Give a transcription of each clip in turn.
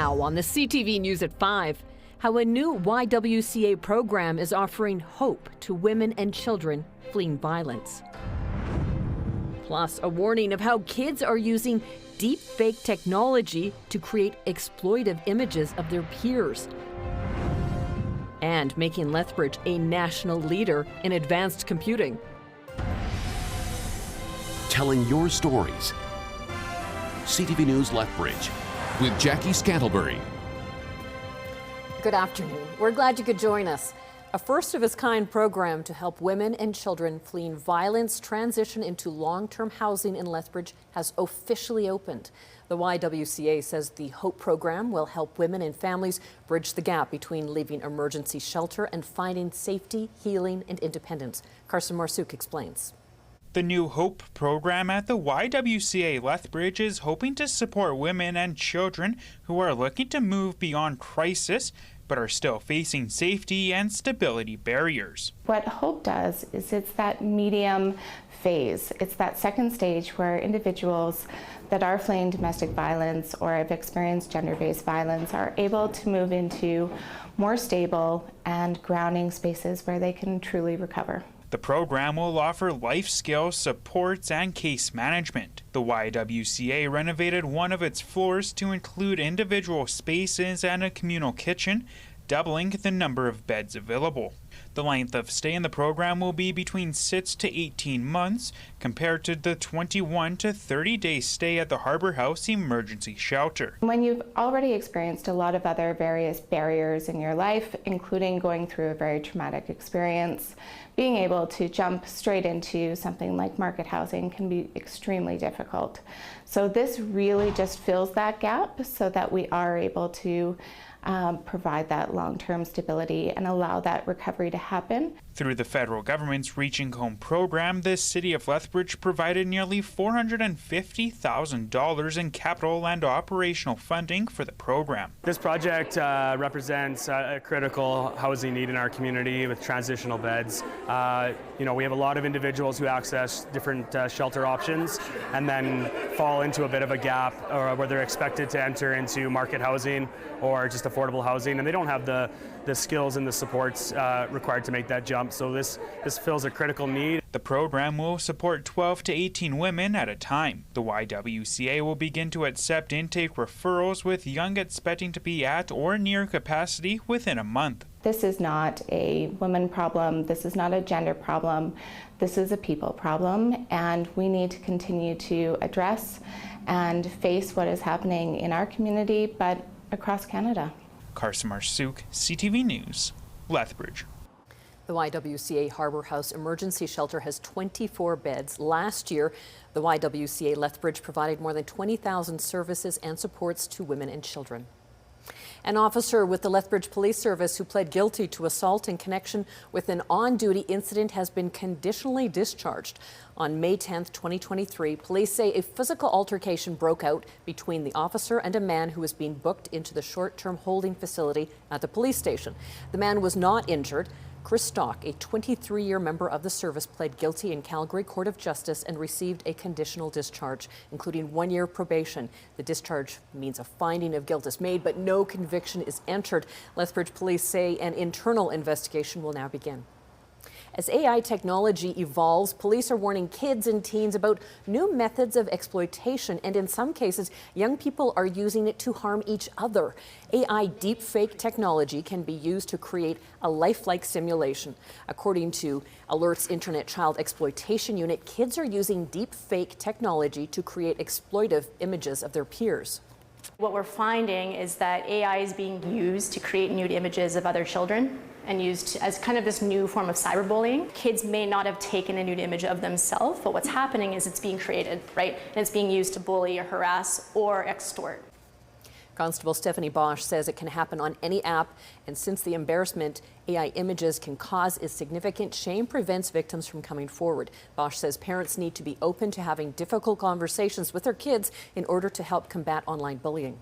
Now on the CTV News at 5, how a new YWCA program is offering hope to women and children fleeing violence. Plus, a warning of how kids are using deep fake technology to create exploitive images of their peers. And making Lethbridge a national leader in advanced computing. Telling your stories. CTV News Lethbridge with Jackie Scantlebury. Good afternoon. We're glad you could join us. A first-of-its-kind program to help women and children fleeing violence transition into long-term housing in Lethbridge has officially opened. The YWCA says the HOPE program will help women and families bridge the gap between leaving emergency shelter and finding safety, healing, and independence. Carson Marsouk explains. The new HOPE program at the YWCA Lethbridge is hoping to support women and children who are looking to move beyond crisis but are still facing safety and stability barriers. What HOPE does is it's that medium phase. It's that second stage where individuals that are fleeing domestic violence or have experienced gender-based violence are able to move into more stable and grounding spaces where they can truly recover. The program will offer life skills, supports, and case management. The YWCA renovated one of its floors to include individual spaces and a communal kitchen, doubling the number of beds available. The length of stay in the program will be between 6 to 18 months, compared to the 21 to 30-day stay at the Harbour House Emergency Shelter. When you've already experienced a lot of other various barriers in your life, including going through a very traumatic experience, being able to jump straight into something like market housing can be extremely difficult. So this really just fills that gap so that we are able to provide that long-term stability and allow that recovery to happen. Through the federal government's Reaching Home program, the City of Lethbridge provided nearly $450,000 in capital and operational funding for the program. This project represents a critical housing need in our community with transitional beds. We have a lot of individuals who access different shelter options and then fall into a bit of a gap where they're expected to enter into market housing or just affordable housing, and they don't have the skills and the supports required to make that jump. So this fills a critical need. The program will support 12 to 18 women at a time. The YWCA will begin to accept intake referrals, with young expecting to be at or near capacity within a month. This is not a women problem. This is not a gender problem. This is a people problem, and we need to continue to address and face what is happening in our community, but across Canada. Carson Marsouk, CTV News, Lethbridge. The YWCA Harbour House Emergency Shelter has 24 beds. Last year, the YWCA Lethbridge provided more than 20,000 services and supports to women and children. An officer with the Lethbridge Police Service who pled guilty to assault in connection with an on-duty incident has been conditionally discharged. On May 10, 2023, police say a physical altercation broke out between the officer and a man who was being booked into the short-term holding facility at the police station. The man was not injured. Chris Stock, a 23-year member of the service, pled guilty in Calgary Court of Justice and received a conditional discharge, including 1 year probation. The discharge means a finding of guilt is made, but no conviction is entered. Lethbridge police say an internal investigation will now begin. As AI technology evolves, police are warning kids and teens about new methods of exploitation, and in some cases, young people are using it to harm each other. AI deepfake technology can be used to create a lifelike simulation. According to Alert's Internet Child Exploitation Unit, kids are using deepfake technology to create exploitive images of their peers. What we're finding is that AI is being used to create nude images of other children and used as kind of this new form of cyberbullying. Kids may not have taken a nude image of themselves, but what's happening is it's being created, right? And it's being used to bully or harass or extort. Constable Stephanie Bosch says it can happen on any app, and since the embarrassment AI images can cause is significant, shame prevents victims from coming forward. Bosch says parents need to be open to having difficult conversations with their kids in order to help combat online bullying.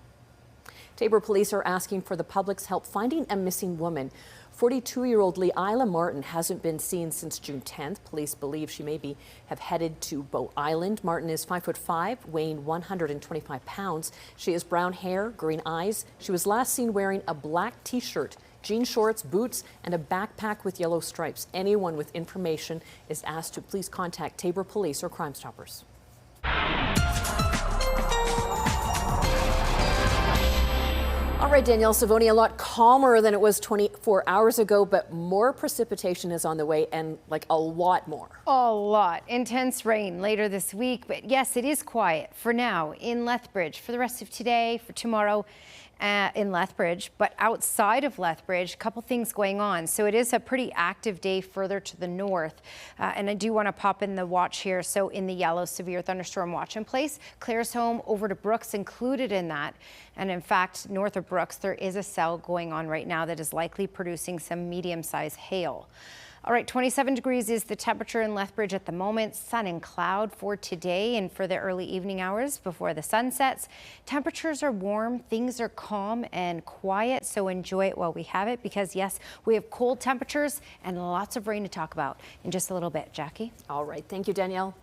Taber police are asking for the public's help finding a missing woman. 42-year-old Leila Martin hasn't been seen since June 10th. Police believe she may have headed to Bow Island. Martin is 5'5", weighing 125 pounds. She has brown hair, green eyes. She was last seen wearing a black T-shirt, jean shorts, boots, and a backpack with yellow stripes. Anyone with information is asked to please contact Taber Police or Crime Stoppers. All right, Danielle, Savonia, a lot calmer than it was 24 hours ago, but more precipitation is on the way, and like a lot more. A lot. Intense rain later this week, but yes, it is quiet for now in Lethbridge for the rest of today, for tomorrow in Lethbridge, but outside of Lethbridge, a couple things going on. So it is a pretty active day further to the north, and I do want to pop in the watch here. So in the yellow severe thunderstorm watch in place, Claresholm over to Brooks included in that. And in fact, north of Brooks, there is a cell going on right now that is likely producing some medium-sized hail. All right, 27 degrees is the temperature in Lethbridge at the moment. Sun and cloud for today and for the early evening hours before the sun sets. Temperatures are warm, things are calm and quiet, so enjoy it while we have it, because yes, we have cold temperatures and lots of rain to talk about in just a little bit. Jackie? All right, thank you, Danielle.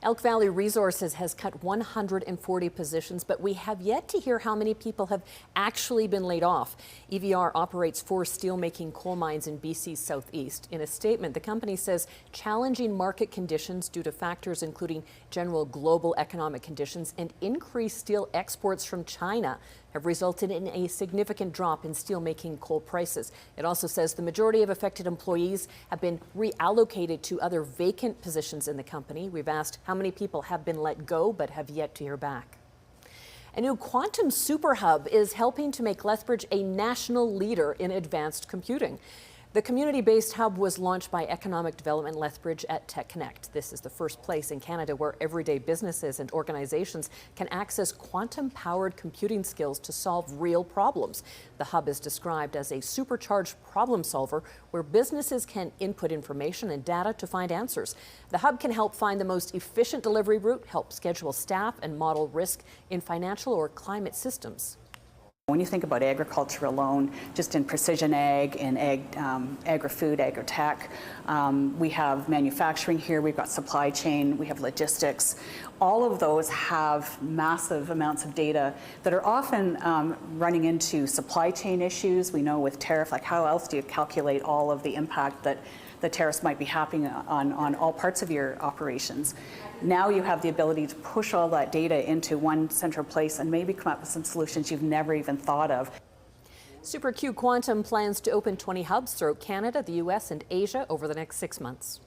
Elk Valley Resources has cut 140 positions, but we have yet to hear how many people have actually been laid off. EVR operates 4 steelmaking coal mines in BC's southeast. In a statement, the company says challenging market conditions due to factors including general global economic conditions and increased steel exports from China have resulted in a significant drop in steelmaking coal prices. It also says the majority of affected employees have been reallocated to other vacant positions in the company. We've asked how many people have been let go but have yet to hear back. A new quantum super hub is helping to make Lethbridge a national leader in advanced computing. The community-based hub was launched by Economic Development Lethbridge at Tech Connect. This is the first place in Canada where everyday businesses and organizations can access quantum-powered computing skills to solve real problems. The hub is described as a supercharged problem solver where businesses can input information and data to find answers. The hub can help find the most efficient delivery route, help schedule staff, and model risk in financial or climate systems. When you think about agriculture alone, just in precision ag, in agri-food, agri-tech, we have manufacturing here, we've got supply chain, we have logistics. All of those have massive amounts of data that are often running into supply chain issues. We know with tariff, like how else do you calculate all of the impact that the tariffs might be happening on all parts of your operations. Now you have the ability to push all that data into one central place and maybe come up with some solutions you've never even thought of. SuperQ Quantum plans to open 20 hubs throughout Canada, the US, and Asia over the next 6 months.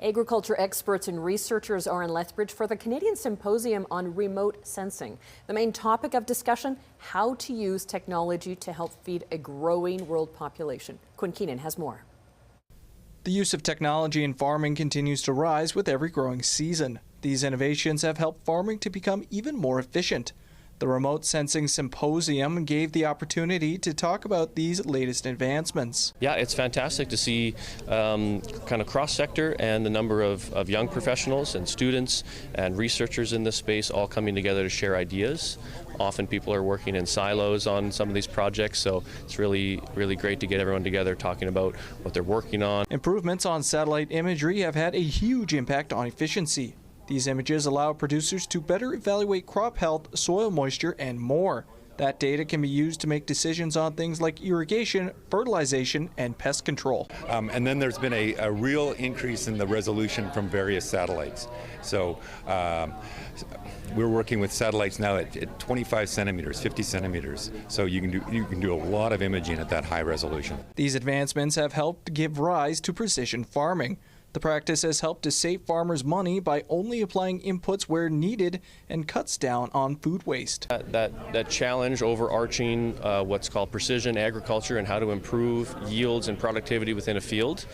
Agriculture experts and researchers are in Lethbridge for the Canadian Symposium on Remote Sensing. The main topic of discussion, how to use technology to help feed a growing world population. Quinn Keenan has more. The use of technology in farming continues to rise with every growing season. These innovations have helped farming to become even more efficient. The Remote Sensing Symposium gave the opportunity to talk about these latest advancements. Yeah, it's fantastic to see kind of cross-sector and the number of young professionals and students and researchers in this space all coming together to share ideas. Often people are working in silos on some of these projects, so it's really great to get everyone together talking about what they're working on. Improvements on satellite imagery have had a huge impact on efficiency. These images allow producers to better evaluate crop health, soil moisture, and more. That data can be used to make decisions on things like irrigation, fertilization, and pest control. And then there's been a real increase in the resolution from various satellites. So we're working with satellites now at 25 centimeters, 50 centimeters. So you can do a lot of imaging at that high resolution. These advancements have helped give rise to precision farming. The practice has helped to save farmers money by only applying inputs where needed and cuts down on food waste. That challenge overarching what's called precision agriculture and how to improve yields and productivity within a field.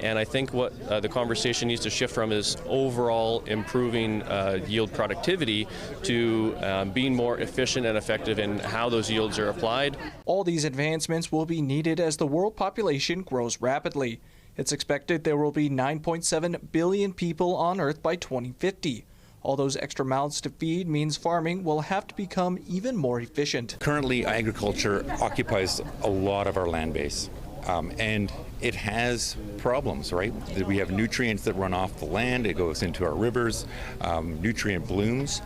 And I think what the conversation needs to shift from is overall improving yield productivity to being more efficient and effective in how those yields are applied. All these advancements will be needed as the world population grows rapidly. It's expected there will be 9.7 billion people on Earth by 2050. All those extra mouths to feed means farming will have to become even more efficient. Currently, agriculture occupies a lot of our land base. And it has problems, right? We have nutrients that run off the land, it goes into our rivers, nutrient blooms.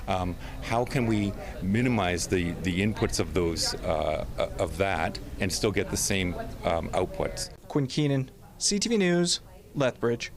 How can we minimize the inputs of those of that and still get the same outputs? Quinn Keenan, CTV News, Lethbridge.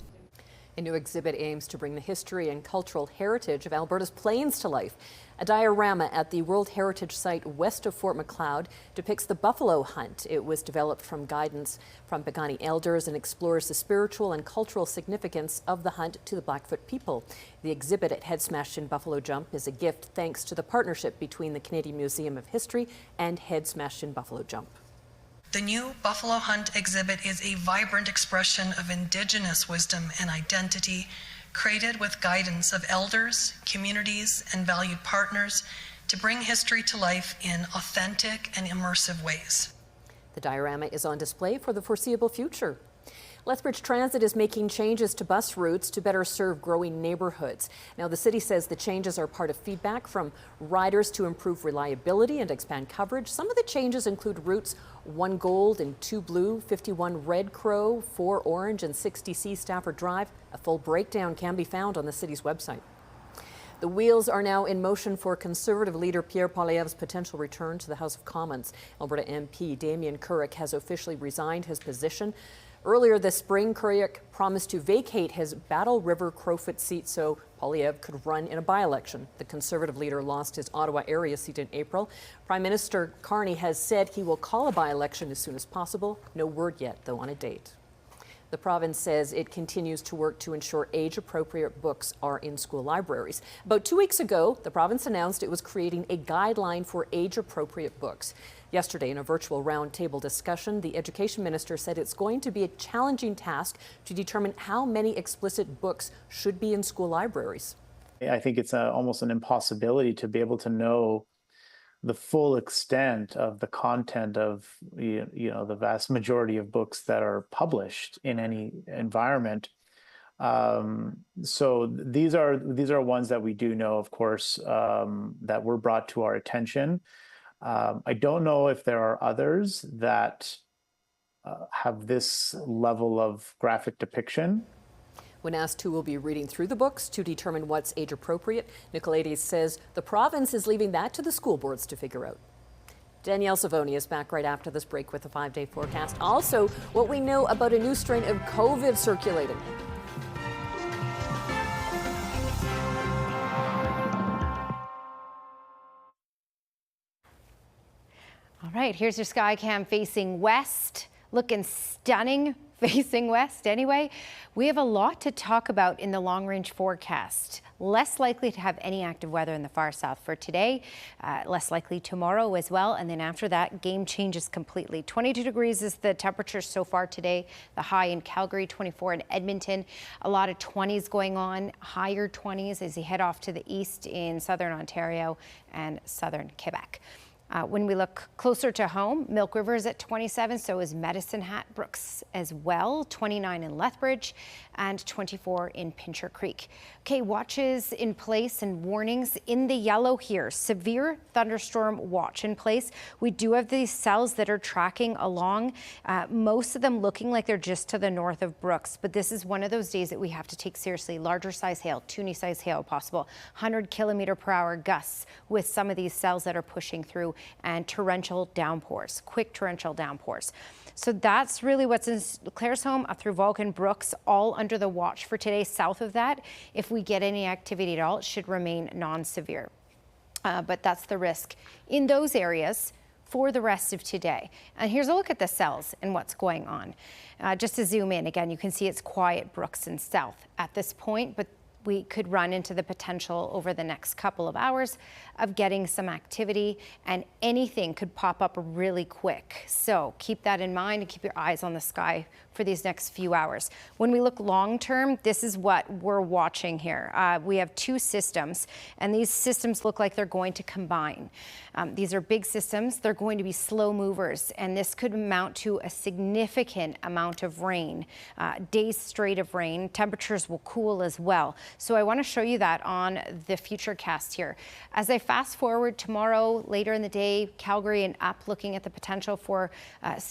A new exhibit aims to bring the history and cultural heritage of Alberta's plains to life. A diorama at the World Heritage Site west of Fort Macleod depicts the buffalo hunt. It was developed from guidance from Piikani elders and explores the spiritual and cultural significance of the hunt to the Blackfoot people. The exhibit at Head Smashed in Buffalo Jump is a gift thanks to the partnership between the Canadian Museum of History and Head Smashed in Buffalo Jump. The new Buffalo Hunt exhibit is a vibrant expression of Indigenous wisdom and identity, created with guidance of elders, communities, and valued partners to bring history to life in authentic and immersive ways. The diorama is on display for the foreseeable future. Lethbridge Transit is making changes to bus routes to better serve growing neighborhoods. Now, the city says the changes are part of feedback from riders to improve reliability and expand coverage. Some of the changes include routes 1 Gold and 2 Blue, 51 Red Crow, 4 Orange, and 60C Stafford Drive. A full breakdown can be found on the city's website. The wheels are now in motion for Conservative leader Pierre Poilievre's potential return to the House of Commons. Alberta MP Damien Currick has officially resigned his position. Earlier this spring, Currick promised to vacate his Battle River Crowfoot seat so Poilievre could run in a by-election. The Conservative leader lost his Ottawa area seat in April. Prime Minister Carney has said he will call a by-election as soon as possible. No word yet, though, on a date. The province says it continues to work to ensure age-appropriate books are in school libraries. About 2 weeks ago, the province announced it was creating a guideline for age-appropriate books. Yesterday, in a virtual roundtable discussion, the education minister said it's going to be a challenging task to determine how many explicit books should be in school libraries. I think it's almost an impossibility to be able to know the full extent of the content of the vast majority of books that are published in any environment. So these are ones that we do know, of course, that were brought to our attention. I don't know if there are others that have this level of graphic depiction. When asked who will be reading through the books to determine what's age appropriate, Nicolaides says the province is leaving that to the school boards to figure out. Danielle Savoni is back right after this break with a 5-day forecast. Also, what we know about a new strain of COVID circulating. All right, here's your sky cam facing west, looking stunning facing west anyway. We have a lot to talk about in the long range forecast. Less likely to have any active weather in the far south for today, less likely tomorrow as well. And then after that, game changes completely. 22 degrees is the temperature so far today. The high in Calgary, 24 in Edmonton. A lot of 20s going on, higher 20s as you head off to the east in southern Ontario and southern Quebec. When we look closer to home, Milk River is at 27, so is Medicine Hat Brooks as well, 29 in Lethbridge and 24 in Pincher Creek. Okay, watches in place and warnings in the yellow here. Severe thunderstorm watch in place. We do have these cells that are tracking along, most of them looking like they're just to the north of Brooks, but this is one of those days that we have to take seriously. Larger size hail, Toonie size hail possible, 100-kilometer-per-hour gusts with some of these cells that are pushing through, and torrential downpours, quick torrential downpours. So that's really what's in Claresholm up through Vulcan, Brooks, all under the watch for today. South of that, if we get any activity at all, it should remain non-severe. But that's the risk in those areas for the rest of today. And here's a look at the cells and what's going on. Just to zoom in, again, you can see it's quiet Brooks and South at this point, but we could run into the potential over the next couple of hours of getting some activity, and anything could pop up really quick. So keep that in mind and keep your eyes on the sky for these next few hours. When we look long term, this is what we're watching here. We have two systems, and these systems look like they're going to combine. These are big systems. They're going to be slow movers, and this could amount to a significant amount of rain, days straight of rain. Temperatures will cool as well. So I want to show you that on the future cast here. As I fast forward tomorrow, later in the day, Calgary and up, looking at the potential for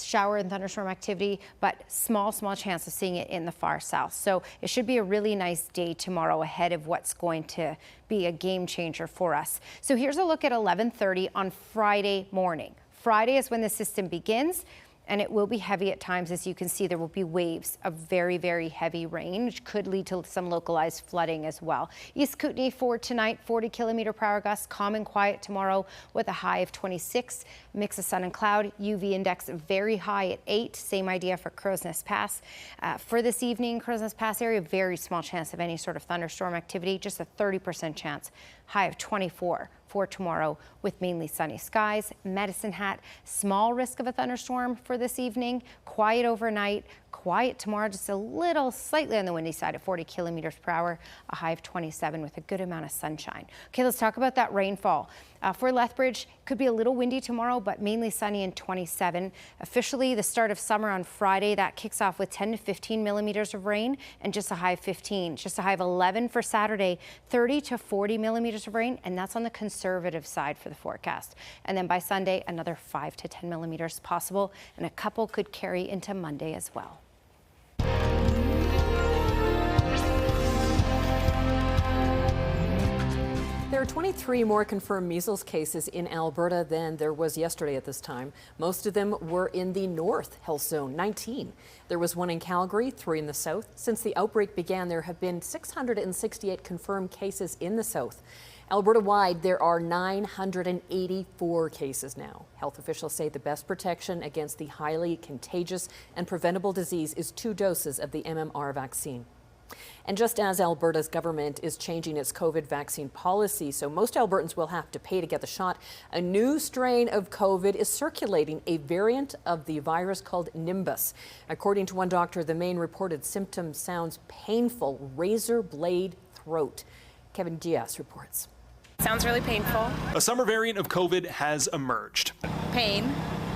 shower and thunderstorm activity, but small chance of seeing it in the far south. So it should be a really nice day tomorrow ahead of what's going to be a game changer for us. So here's a look at 11:30 on Friday morning. Friday is when the system begins, and it will be heavy at times. As you can see, there will be waves of very, very heavy rain, which could lead to some localized flooding as well. East Kootenay for tonight, 40 kilometer per hour gusts, calm and quiet tomorrow with a high of 26. Mix of sun and cloud, UV index very high at 8. Same idea for Crowsnest Pass. For this evening, Crowsnest Pass area, very small chance of any sort of thunderstorm activity, just a 30% chance. High of 24 for tomorrow with mainly sunny skies. Medicine Hat, small risk of a thunderstorm for this evening. Quiet overnight, quiet tomorrow, just a little slightly on the windy side at 40 kilometers per hour, a high of 27 with a good amount of sunshine. Okay, let's talk about that rainfall. For Lethbridge, could be a little windy tomorrow, but mainly sunny and 27. Officially, the start of summer on Friday, that kicks off with 10 to 15 millimeters of rain and just a high of 15. Just a high of 11 for Saturday, 30 to 40 millimeters of rain, and that's on the conservative side for the forecast. And then by Sunday, another 5 to 10 millimeters possible, and a couple could carry into Monday as well. There are 23 more confirmed measles cases in Alberta than there was yesterday at this time. Most of them were in the North Health Zone, 19. There was 1 in Calgary, 3 in the South. Since the outbreak began, there have been 668 confirmed cases in the South. Alberta-wide, there are 984 cases now. Health officials say the best protection against the highly contagious and preventable disease is 2 doses of the MMR vaccine. And just as Alberta's government is changing its COVID vaccine policy, so most Albertans will have to pay to get the shot, a new strain of COVID is circulating, a variant of the virus called Nimbus. According to one doctor, the main reported symptom sounds painful, razor blade throat. Kevin Diaz reports. Sounds really painful. A summer variant of COVID has emerged. Pain.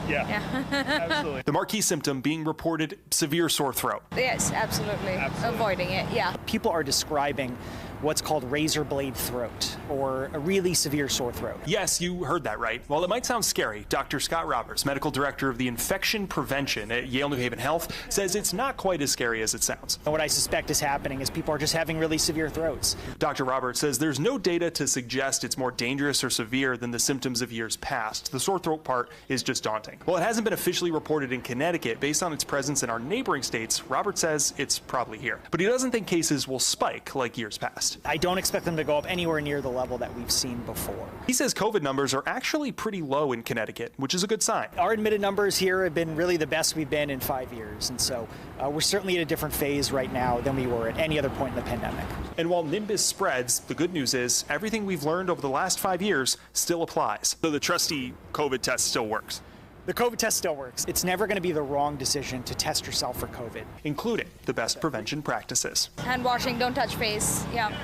Yeah. Absolutely. The marquee symptom being reported severe sore throat. Yes, absolutely. Avoiding it, yeah. People are describing what's called razor blade throat, or a really severe sore throat. Yes, you heard that right. While it might sound scary, Dr. Scott Roberts, medical director of the infection prevention at Yale New Haven Health, says it's not quite as scary as it sounds. And what I suspect is happening is people are just having really severe throats. Dr. Roberts says there's no data to suggest it's more dangerous or severe than the symptoms of years past. The sore throat part is just daunting. While it hasn't been officially reported in Connecticut, based on its presence in our neighboring states, Roberts says it's probably here. But he doesn't think cases will spike like years past. I don't expect them to go up anywhere near the level that we've seen before. He says COVID numbers are actually pretty low in Connecticut, which is a good sign. Our admitted numbers here have been really the best we've been in 5 years, and so we're certainly at a different phase right now than we were at any other point in the pandemic. And while Nimbus spreads, the good news is everything we've learned over the last 5 years still applies. So the trusty COVID test still works. The COVID test still works. It's never going to be the wrong decision to test yourself for COVID. Including the best prevention practices. Hand washing, don't touch face, yeah.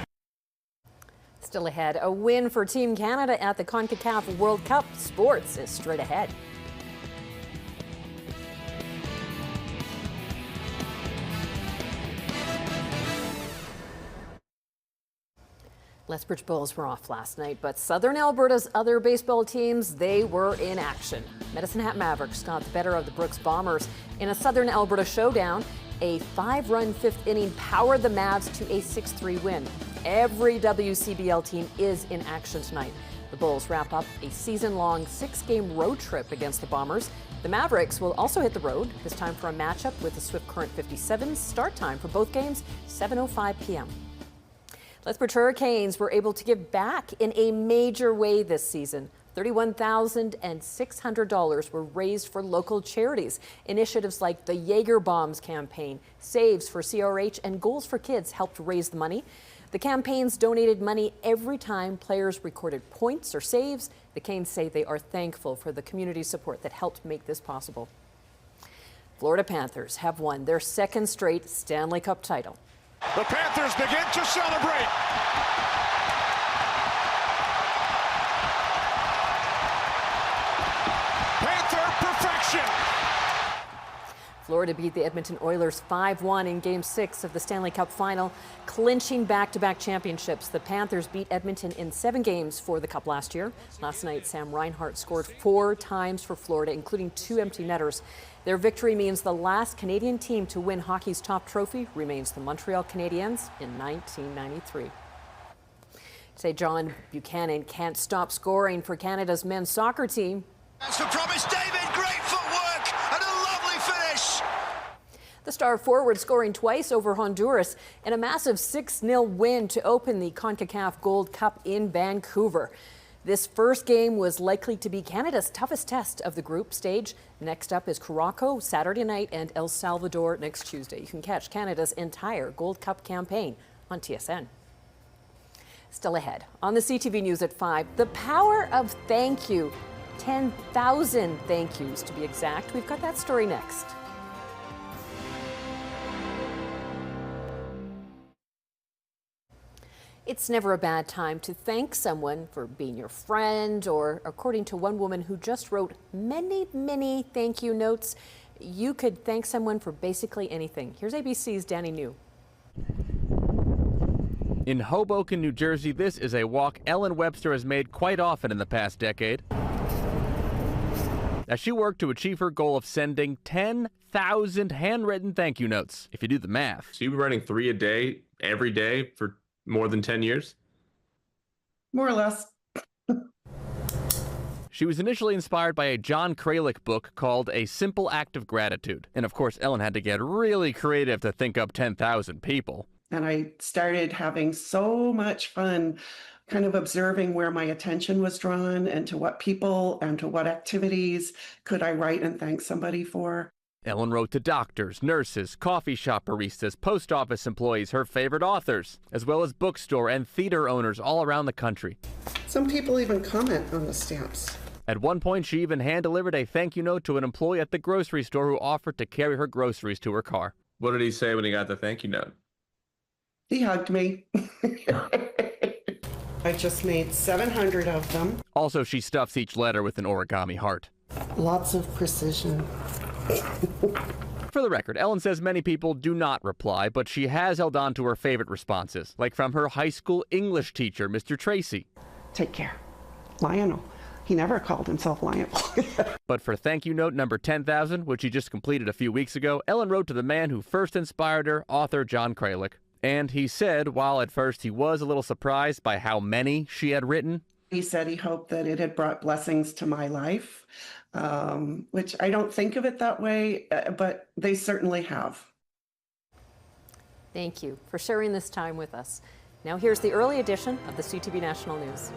Still ahead, a win for Team Canada at the CONCACAF World Cup. Sports is straight ahead. Lethbridge Bulls were off last night, but Southern Alberta's other baseball teams, they were in action. Medicine Hat Mavericks got the better of the Brooks Bombers in a Southern Alberta showdown. A 5-run 5th inning powered the Mavs to a 6-3 win. Every WCBL team is in action tonight. The Bulls wrap up a season-long 6-game road trip against the Bombers. The Mavericks will also hit the road, this time for a matchup with the Swift Current 57. Start time for both games, 7:05 p.m. Lethbridge Hurricanes were able to give back in a major way this season. $31,600 were raised for local charities. Initiatives like the Jaeger Bombs campaign, Saves for CRH, and Goals for Kids helped raise the money. The campaigns donated money every time players recorded points or saves. The Canes say they are thankful for the community support that helped make this possible. Florida Panthers have won their 2nd straight Stanley Cup title. The Panthers begin to celebrate. Panther perfection. Florida beat the Edmonton Oilers 5-1 in Game 6 of the Stanley Cup Final, clinching back-to-back championships. The Panthers beat Edmonton in 7 games for the Cup last year. Last night, Sam Reinhart scored 4 times for Florida, including 2 empty netters. Their victory means the last Canadian team to win hockey's top trophy remains the Montreal Canadiens in 1993. Say John Buchanan can't stop scoring for Canada's men's soccer team. That's the promise, David. Great footwork and a lovely finish. The star forward scoring twice over Honduras in a massive 6-0 win to open the CONCACAF Gold Cup in Vancouver. This first game was likely to be Canada's toughest test of the group stage. Next up is Morocco Saturday night and El Salvador next Tuesday. You can catch Canada's entire Gold Cup campaign on TSN. Still ahead on the CTV News at 5, the power of thank you. 10,000 thank yous to be exact. We've got that story next. It's never a bad time to thank someone for being your friend, or according to one woman who just wrote many thank you notes, you could thank someone for basically anything. Here's ABC's Danny New. In Hoboken, New Jersey, this is a walk Ellen Webster has made quite often in the past decade, as she worked to achieve her goal of sending 10,000 handwritten thank you notes, if you do the math. So you've been writing 3 a day, every day, for more than 10 years? More or less. She was initially inspired by a John Kralik book called A Simple Act of Gratitude. And of course, Ellen had to get really creative to think up 10,000 people. And I started having so much fun kind of observing where my attention was drawn and to what people and to what activities could I write and thank somebody for. Ellen wrote to doctors, nurses, coffee shop baristas, post office employees, her favorite authors, as well as bookstore and theater owners all around the country. Some people even comment on the stamps. At one point, she even hand-delivered a thank you note to an employee at the grocery store who offered to carry her groceries to her car. What did he say when he got the thank you note? He hugged me. I just made 700 of them. Also, she stuffs each letter with an origami heart. Lots of precision. For the record, Ellen says many people do not reply, but she has held on to her favorite responses, like from her high school English teacher, Mr. Tracy. Take care. Lionel. He never called himself Lionel. But for thank you note number 10,000, which she just completed a few weeks ago, Ellen wrote to the man who first inspired her, author John Kralik. And he said, while at first he was a little surprised by how many she had written, he said he hoped that it had brought blessings to my life, which I don't think of it that way, but they certainly have. Thank you for sharing this time with us. Now here's the early edition of the CTV National News.